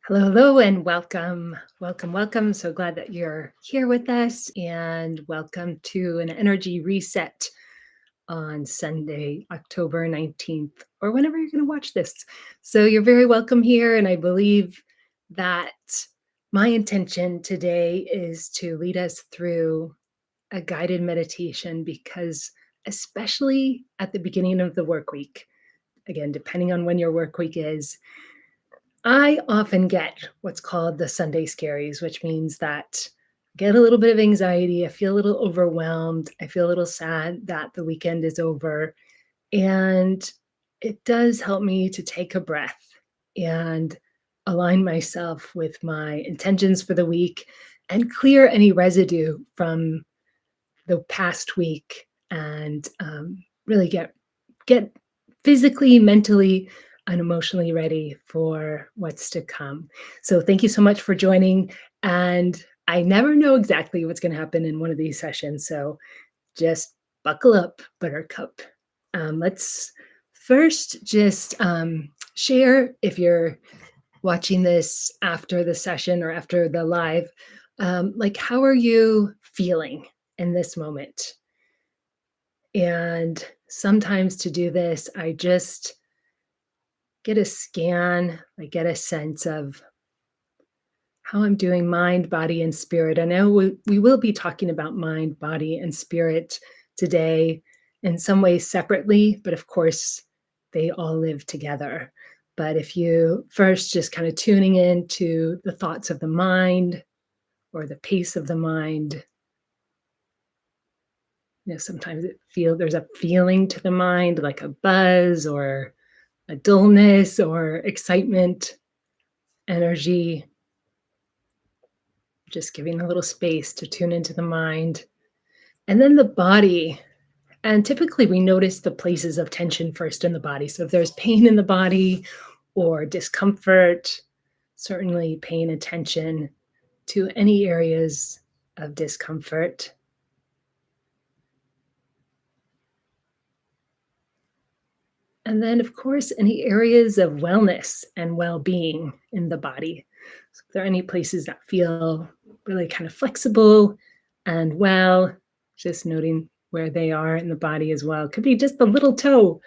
Hello, hello, and welcome. Welcome, welcome. So glad that you're here with us, and welcome to an energy reset on Sunday, October 19th, or whenever you're going to watch this. So you're very welcome here, and I believe that my intention today is to lead us through a guided meditation because, especially at the beginning of the work week, again, depending on when your work week is, I often get what's called the Sunday scaries, which means that I get a little bit of anxiety. I feel a little overwhelmed. I feel a little sad that the weekend is over. And it does help me to take a breath and align myself with my intentions for the week and clear any residue from the past week and really get physically, mentally, and emotionally ready for what's to come. So thank you so much for joining. And I never know exactly what's going to happen in one of these sessions. So just buckle up, Buttercup. Let's first just share, if you're watching this after the session or after the live, like how are you feeling in this moment? And sometimes to do this, I just get a scan, I get a sense of how I'm doing mind, body, and spirit. I know we will be talking about mind, body, and spirit today in some ways separately, but of course, they all live together. But if you first just kind of tuning into the thoughts of the mind or the pace of the mind, sometimes there's a feeling to the mind, like a buzz or a dullness or excitement, energy, just giving a little space to tune into the mind. And then the body. And typically we notice the places of tension first in the body. So if there's pain in the body or discomfort, certainly paying attention to any areas of discomfort. And then, of course, any areas of wellness and well-being in the body. So if there are any places that feel really kind of flexible and well, just noting where they are in the body as well. Could be just the little toe.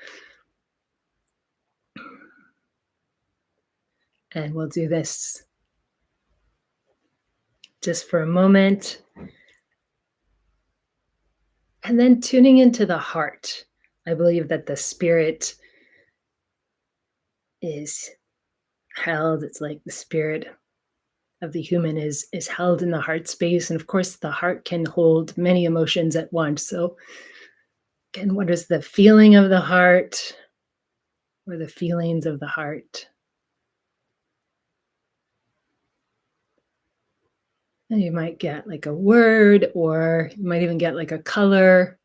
And we'll do this just for a moment. And then tuning into the heart. I believe that the spirit is held. It's like the spirit of the human is held in the heart space. And of course, the heart can hold many emotions at once. So again, what is the feeling of the heart or the feelings of the heart? And you might get like a word, or you might even get like a color.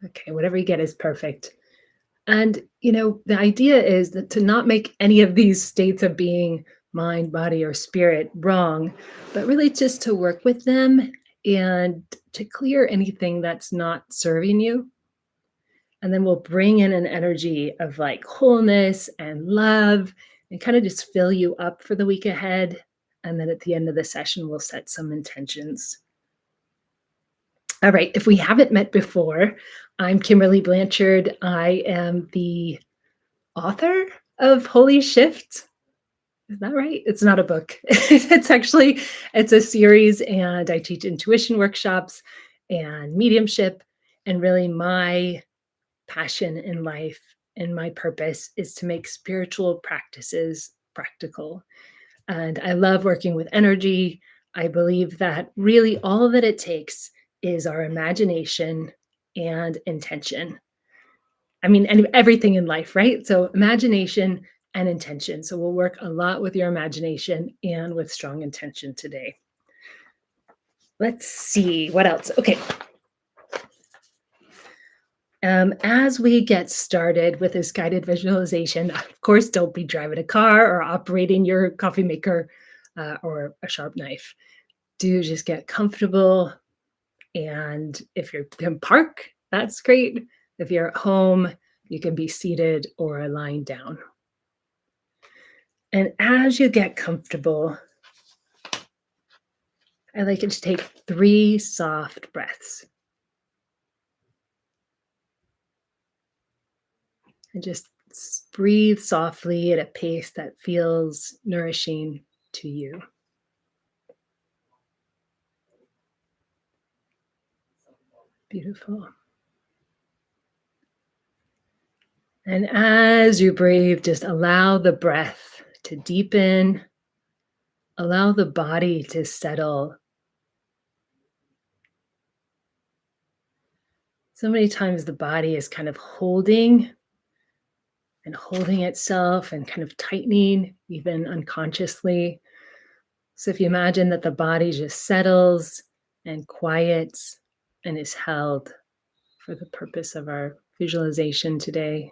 Okay, whatever you get is perfect. And, the idea is that to not make any of these states of being mind, body, or spirit wrong, but really just to work with them and to clear anything that's not serving you. And then we'll bring in an energy of like wholeness and love and kind of just fill you up for the week ahead. And then at the end of the session, we'll set some intentions. All right, if we haven't met before, I'm Kimberly Blanchard. I am the author of Holy Shift. Is that right? It's not a book. It's a series, and I teach intuition workshops and mediumship. And really my passion in life and my purpose is to make spiritual practices practical. And I love working with energy. I believe that really all that it takes is our imagination and intention. I mean, and everything in life, right? So imagination and intention. So we'll work a lot with your imagination and with strong intention today. Let's see what else. Okay. As we get started with this guided visualization, of course, don't be driving a car or operating your coffee maker or a sharp knife. Do just get comfortable. And if you can park, that's great. If you're at home, You can be seated or lying down. And as you get comfortable, I like you to take 3 soft breaths and just breathe softly at a pace that feels nourishing to you. Beautiful. And as you breathe, just allow the breath to deepen, allow the body to settle. So many times the body is kind of holding itself and kind of tightening, even unconsciously. So if you imagine that the body just settles and quiets and is held for the purpose of our visualization today.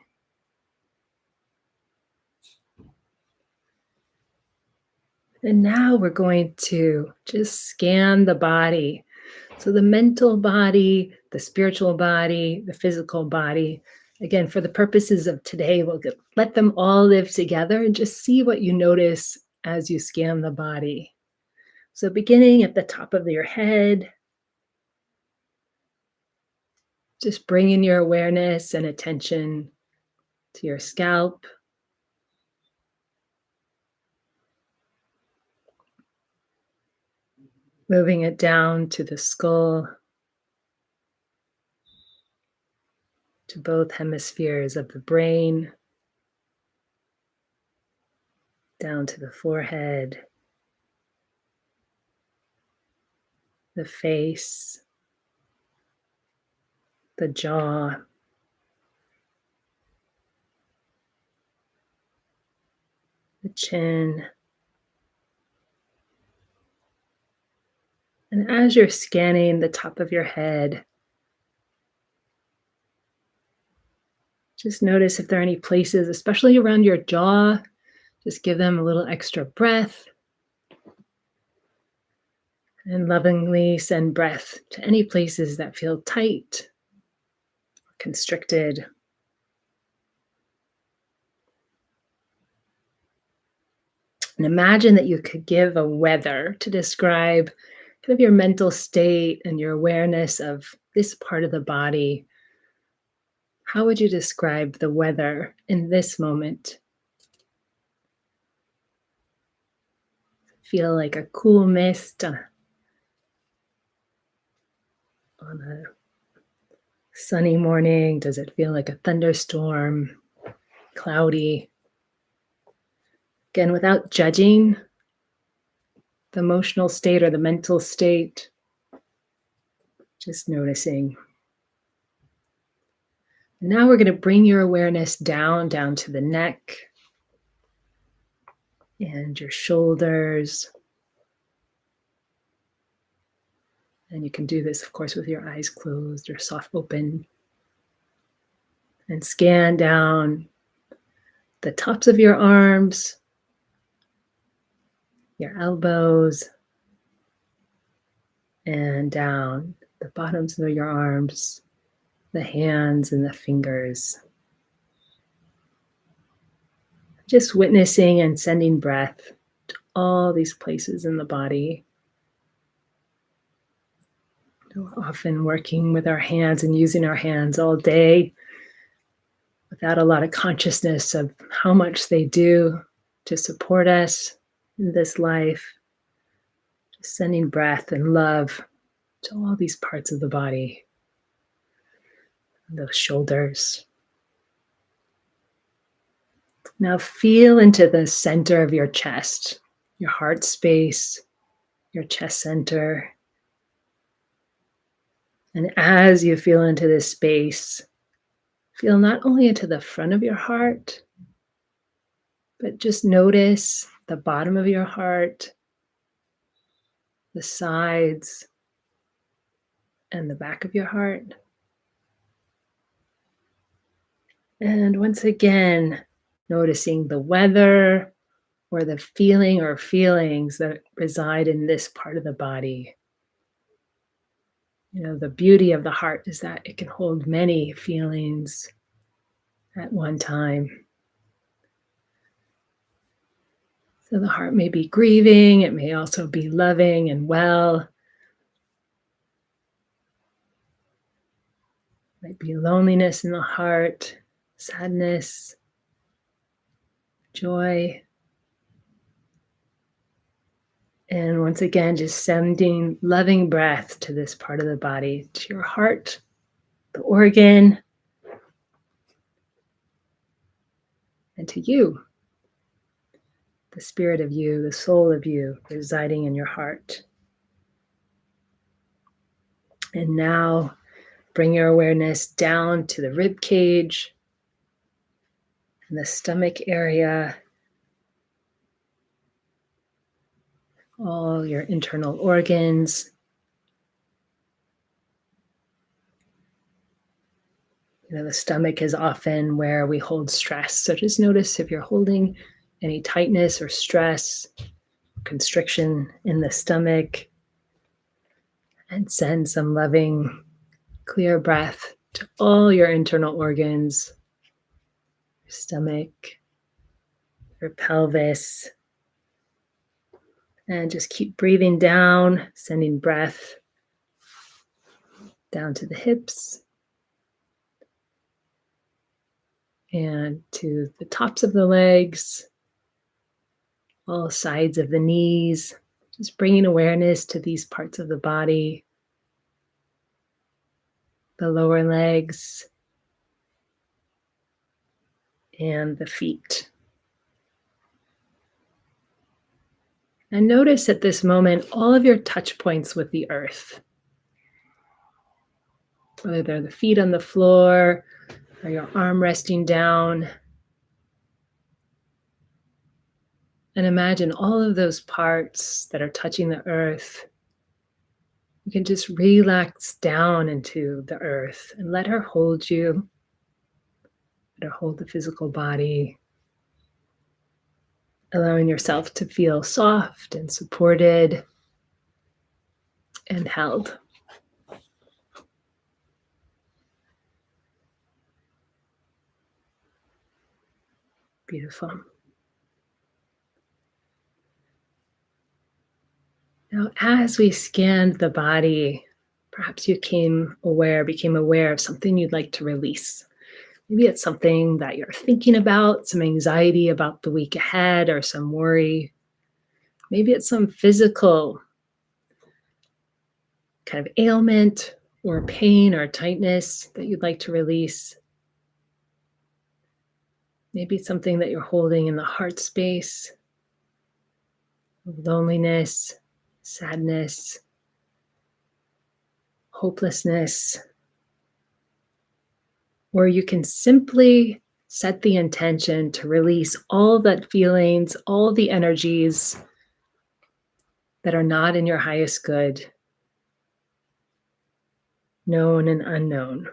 And now we're going to just scan the body. So the mental body, the spiritual body, the physical body. Again, for the purposes of today, let them all live together and just see what you notice as you scan the body. So beginning at the top of your head, just bringing your awareness and attention to your scalp. Moving it down to the skull, to both hemispheres of the brain, down to the forehead, the face, the jaw, the chin. And as you're scanning the top of your head, just notice if there are any places, especially around your jaw, just give them a little extra breath. And lovingly send breath to any places that feel tight, constricted. And imagine that you could give a weather to describe kind of your mental state and your awareness of this part of the body. How would you describe the weather in this moment? Feel like a cool mist on a sunny morning? Does it feel like a thunderstorm, cloudy? Again, without judging the emotional state or the mental state, just noticing. Now we're going to bring your awareness down to the neck and your shoulders. And you can do this, of course, with your eyes closed or soft open. And scan down the tops of your arms, your elbows, and down the bottoms of your arms, the hands and the fingers. Just witnessing and sending breath to all these places in the body. We're often working with our hands and using our hands all day without a lot of consciousness of how much they do to support us in this life. Just sending breath and love to all these parts of the body, those shoulders. Now feel into the center of your chest, your heart space, your chest center. And as you feel into this space, feel not only into the front of your heart, but just notice the bottom of your heart, the sides, and the back of your heart. And once again, noticing the weather or the feeling or feelings that reside in this part of the body. You know, the beauty of the heart is that it can hold many feelings at one time. So the heart may be grieving, it may also be loving and well. Might be loneliness in the heart, sadness, joy. And once again, just sending loving breath to this part of the body, to your heart, the organ, and to you, the spirit of you, the soul of you residing in your heart. And now bring your awareness down to the rib cage and the stomach area, all your internal organs. The stomach is often where we hold stress. So just notice if you're holding any tightness or stress, constriction in the stomach, and send some loving, clear breath to all your internal organs, your stomach, your pelvis. And just keep breathing down, sending breath down to the hips and to the tops of the legs, all sides of the knees, just bringing awareness to these parts of the body, the lower legs, and the feet. And notice at this moment all of your touch points with the earth, whether they're the feet on the floor or your arm resting down. And imagine all of those parts that are touching the earth. You can just relax down into the earth and let her hold you. Let her hold the physical body, allowing yourself to feel soft and supported and held. Beautiful. Now, as we scanned the body, perhaps you became aware of something you'd like to release. Maybe it's something that you're thinking about, some anxiety about the week ahead or some worry. Maybe it's some physical kind of ailment or pain or tightness that you'd like to release. Maybe it's something that you're holding in the heart space, loneliness, sadness, hopelessness. Or you can simply set the intention to release all that feelings, all the energies that are not in your highest good, known and unknown.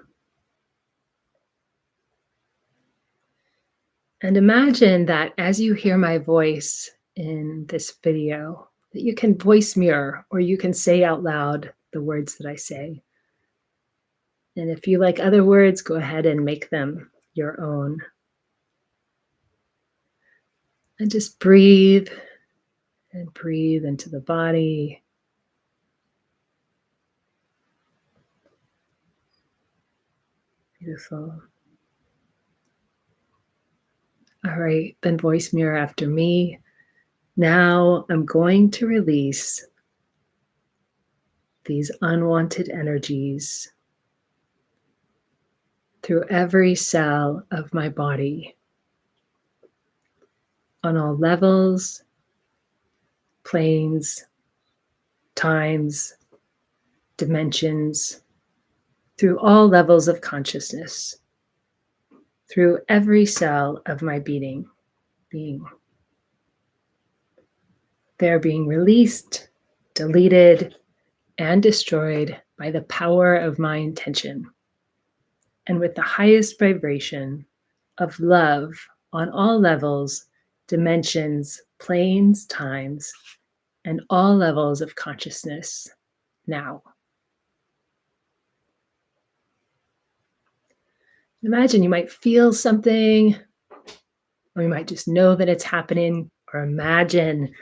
And imagine that as you hear my voice in this video, that you can voice mirror or you can say out loud the words that I say. And if you like other words, go ahead and make them your own. And just breathe and breathe into the body. Beautiful. All right, then voice mirror after me. Now I'm going to release these unwanted energies through every cell of my body on all levels, planes, times, dimensions, through all levels of consciousness, through every cell of my being. They're being released, deleted, and destroyed by the power of my intention, and with the highest vibration of love on all levels, dimensions, planes, times, and all levels of consciousness now. Imagine you might feel something, or you might just know that it's happening, or imagine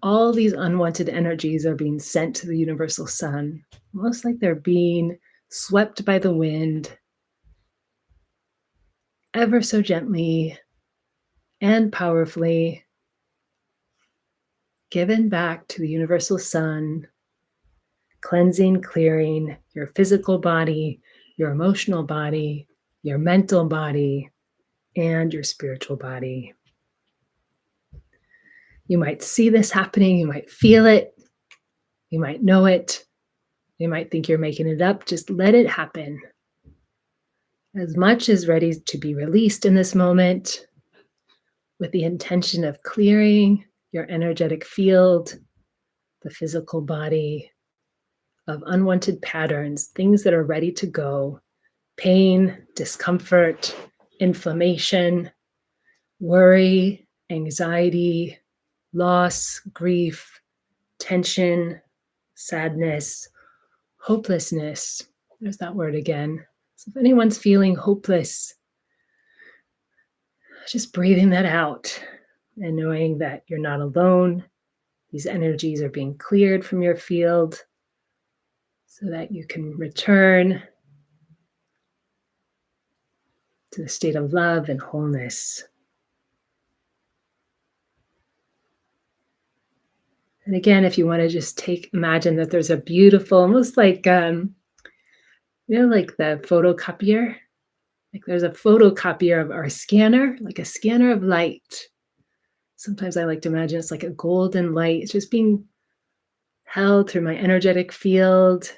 all these unwanted energies are being sent to the universal sun, almost like they're being swept by the wind ever so gently and powerfully, given back to the universal sun, cleansing, clearing your physical body, your emotional body, your mental body, and your spiritual body. You might see this happening, you might feel it, you might know it, you might think you're making it up. Just let it happen. As much is ready to be released in this moment, with the intention of clearing your energetic field, the physical body, of unwanted patterns, things that are ready to go, pain, discomfort, inflammation, worry, anxiety, loss, grief, tension, sadness, hopelessness. There's that word again. So if anyone's feeling hopeless, just breathing that out and knowing that you're not alone. These energies are being cleared from your field so that you can return to the state of love and wholeness. And again, if you want to just imagine that there's a beautiful, almost like, like the photocopier. Like there's a photocopier of our scanner, like a scanner of light. Sometimes I like to imagine it's like a golden light. It's just being held through my energetic field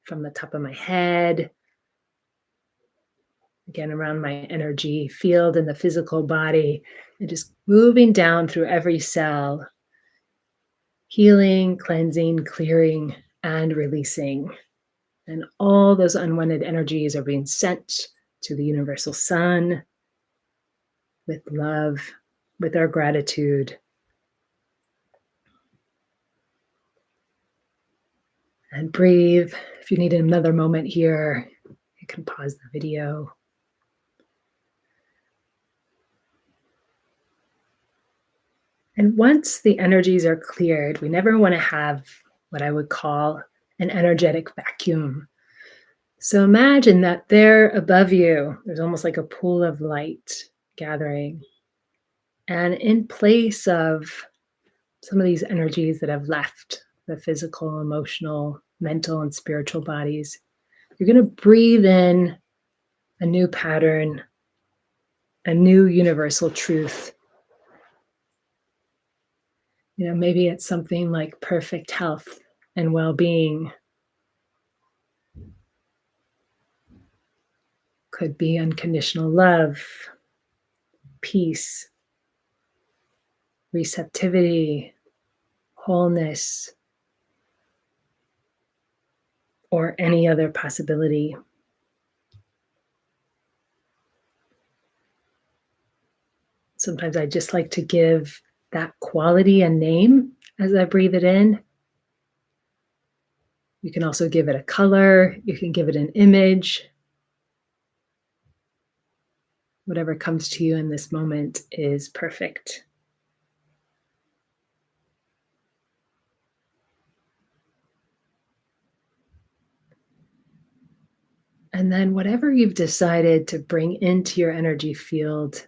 from the top of my head, again, around my energy field in the physical body, and just moving down through every cell, healing, cleansing, clearing, and releasing. And all those unwanted energies are being sent to the universal sun with love, with our gratitude. And breathe. If you need another moment here, you can pause the video. And once the energies are cleared, we never want to have what I would call an energetic vacuum. So imagine that there above you, there's almost like a pool of light gathering. And in place of some of these energies that have left the physical, emotional, mental, and spiritual bodies, you're going to breathe in a new pattern, a new universal truth. Maybe it's something like perfect health and well-being. Could be unconditional love, peace, receptivity, wholeness, or any other possibility. Sometimes I just like to give that quality a name as I breathe it in. You can also give it a color. You can give it an image. Whatever comes to you in this moment is perfect. And then whatever you've decided to bring into your energy field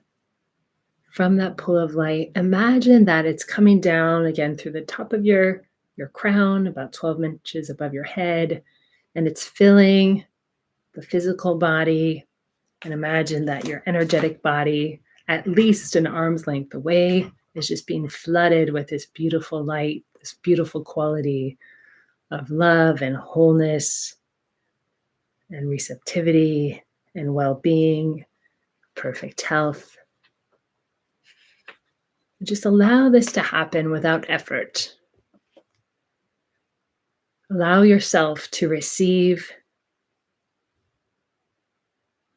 from that pool of light, imagine that it's coming down again through the top of your crown, about 12 inches above your head, and it's filling the physical body. And imagine that your energetic body, at least an arm's length away, is just being flooded with this beautiful light, this beautiful quality of love and wholeness and receptivity and well-being, perfect health. Just allow this to happen without effort. Allow yourself to receive.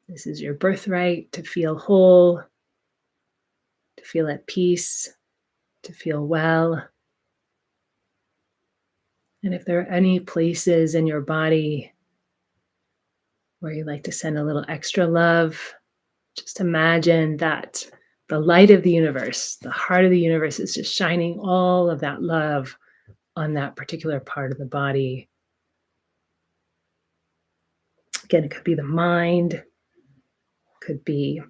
This is your birthright, to feel whole, to feel at peace, to feel well. And if there are any places in your body where you like to send a little extra love. Just imagine that the light of the universe, the heart of the universe, is just shining all of that love on that particular part of the body. Again, it could be the mind, could be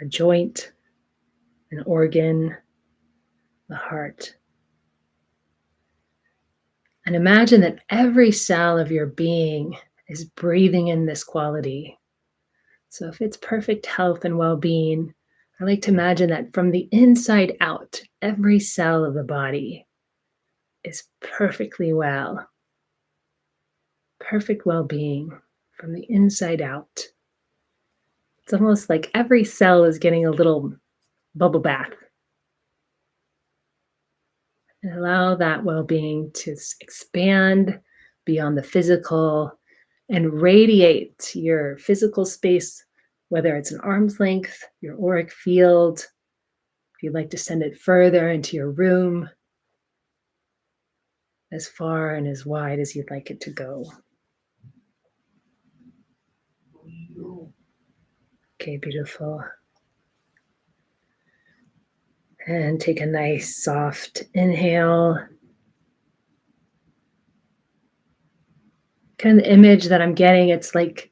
a joint, an organ, the heart. And imagine that every cell of your being is breathing in this quality. So if it's perfect health and well-being, I like to imagine that from the inside out, every cell of the body is perfectly well. Perfect well-being from the inside out. It's almost like every cell is getting a little bubble bath. And allow that well-being to expand beyond the physical and radiate your physical space, whether it's an arm's length, your auric field, if you'd like to send it further into your room, as far and as wide as you'd like it to go. Okay, beautiful. And take a nice soft inhale. Kind of the image that I'm getting, it's like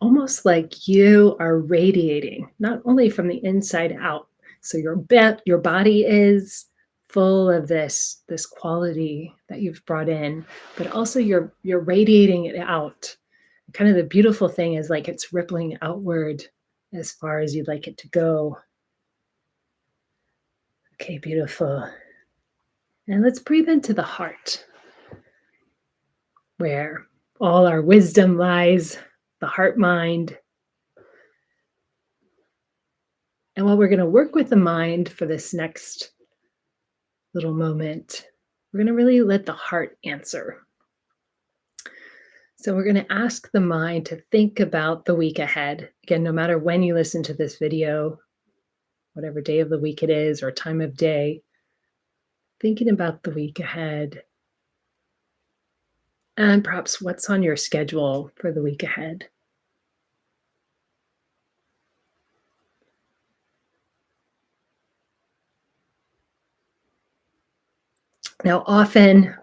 almost like you are radiating, not only from the inside out. So your body is full of this quality that you've brought in, but also you're radiating it out. Kind of the beautiful thing is like it's rippling outward as far as you'd like it to go. Okay, beautiful. And let's breathe into the heart, where all our wisdom lies, the heart mind. And while we're going to work with the mind for this next little moment, we're going to really let the heart answer. So we're going to ask the mind to think about the week ahead. Again, no matter when you listen to this video, whatever day of the week it is or time of day, thinking about the week ahead and perhaps what's on your schedule for the week ahead. Now, often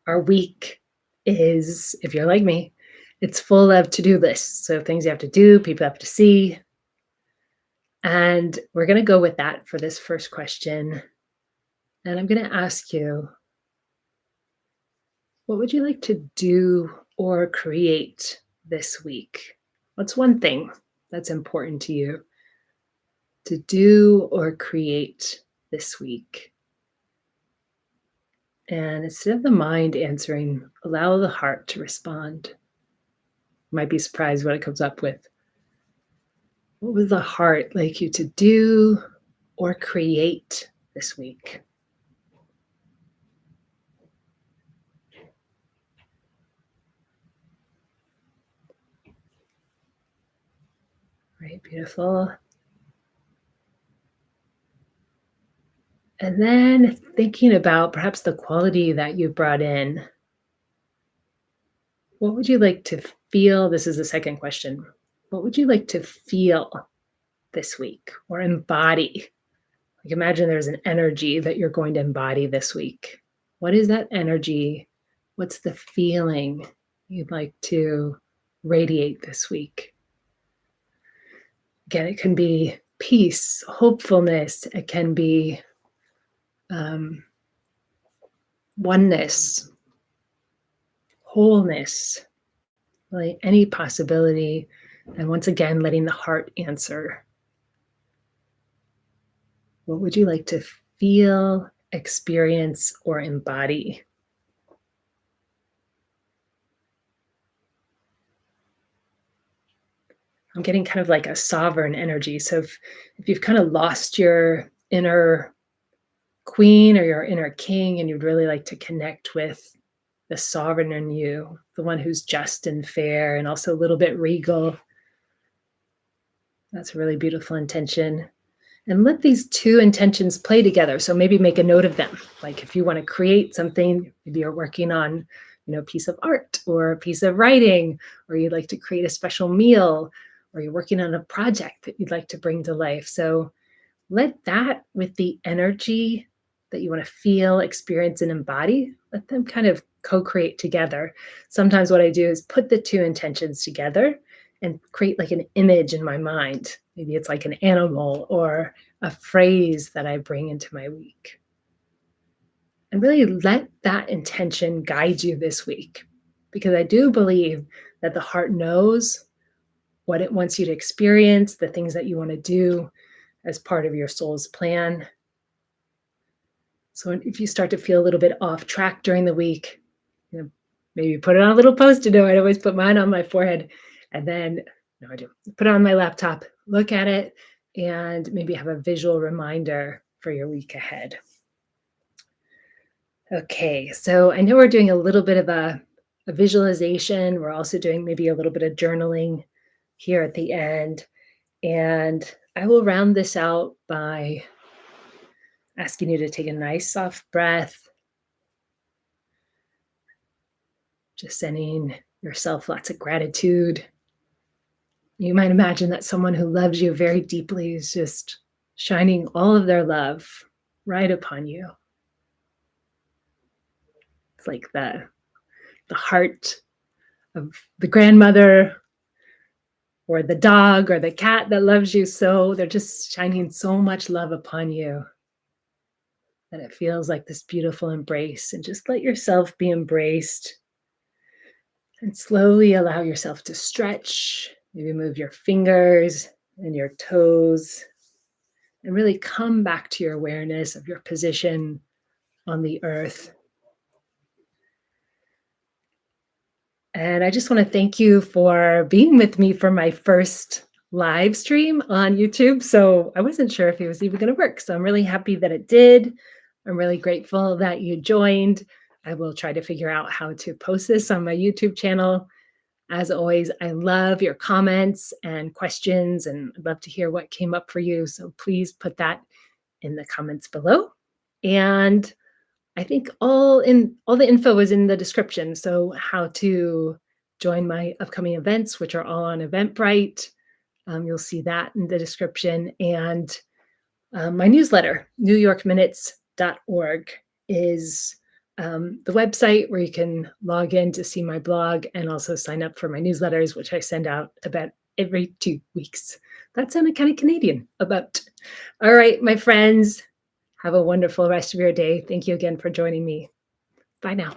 our week is, if you're like me, it's full of to-do lists. So things you have to do, people have to see. And we're going to go with that for this first question. And I'm going to ask you, what would you like to do or create this week? What's one thing that's important to you to do or create this week? And instead of the mind answering, allow the heart to respond. You might be surprised what it comes up with. What would the heart like you to do or create this week? Right, beautiful. And then thinking about perhaps the quality that you brought in. What would you like to feel? This is the second question. What would you like to feel this week or embody? Like imagine there's an energy that you're going to embody this week. What is that energy? What's the feeling you'd like to radiate this week? Again, it can be peace, hopefulness. It can be oneness, wholeness, really any possibility. And once again, letting the heart answer. What would you like to feel, experience, or embody? I'm getting kind of like a sovereign energy. So if you've kind of lost your inner queen or your inner king and you'd really like to connect with the sovereign in you, the one who's just and fair and also a little bit regal, that's a really beautiful intention. And let these two intentions play together. So maybe make a note of them. Like if you want to create something, maybe you're working on a piece of art or a piece of writing, or you'd like to create a special meal, or you're working on a project that you'd like to bring to life. So let that, with the energy that you want to feel, experience, and embody, let them kind of co-create together. Sometimes what I do is put the two intentions together and create like an image in my mind. Maybe it's like an animal or a phrase that I bring into my week. And really let that intention guide you this week, because I do believe that the heart knows what it wants you to experience, the things that you want to do as part of your soul's plan. So if you start to feel a little bit off track during the week, maybe put it on a little post-it note. I always put mine on my forehead, and then no, I do put it on my laptop, look at it, and maybe have a visual reminder for your week ahead. Okay, so I know we're doing a little bit of a visualization. We're also doing maybe a little bit of journaling here at the end. And I will round this out by asking you to take a nice soft breath, just sending yourself lots of gratitude. You might imagine that someone who loves you very deeply is just shining all of their love right upon you. It's like the heart of the grandmother or the dog or the cat that loves you so. They're just shining so much love upon you that it feels like this beautiful embrace. And just let yourself be embraced and slowly allow yourself to stretch. Maybe move your fingers and your toes and really come back to your awareness of your position on the earth. And I just want to thank you for being with me for my first live stream on YouTube. So I wasn't sure if it was even going to work. So I'm really happy that it did. I'm really grateful that you joined. I will try to figure out how to post this on my YouTube channel. As always, I love your comments and questions, and I'd love to hear what came up for you. So please put that in the comments below. And I think all the info is in the description. So how to join my upcoming events, which are all on Eventbrite. You'll see that in the description. And my newsletter, newyorkminutes.org, is the website where you can log in to see my blog and also sign up for my newsletters, which I send out about every 2 weeks. That sounded kind of Canadian, about. All right, my friends. Have a wonderful rest of your day. Thank you again for joining me. Bye now.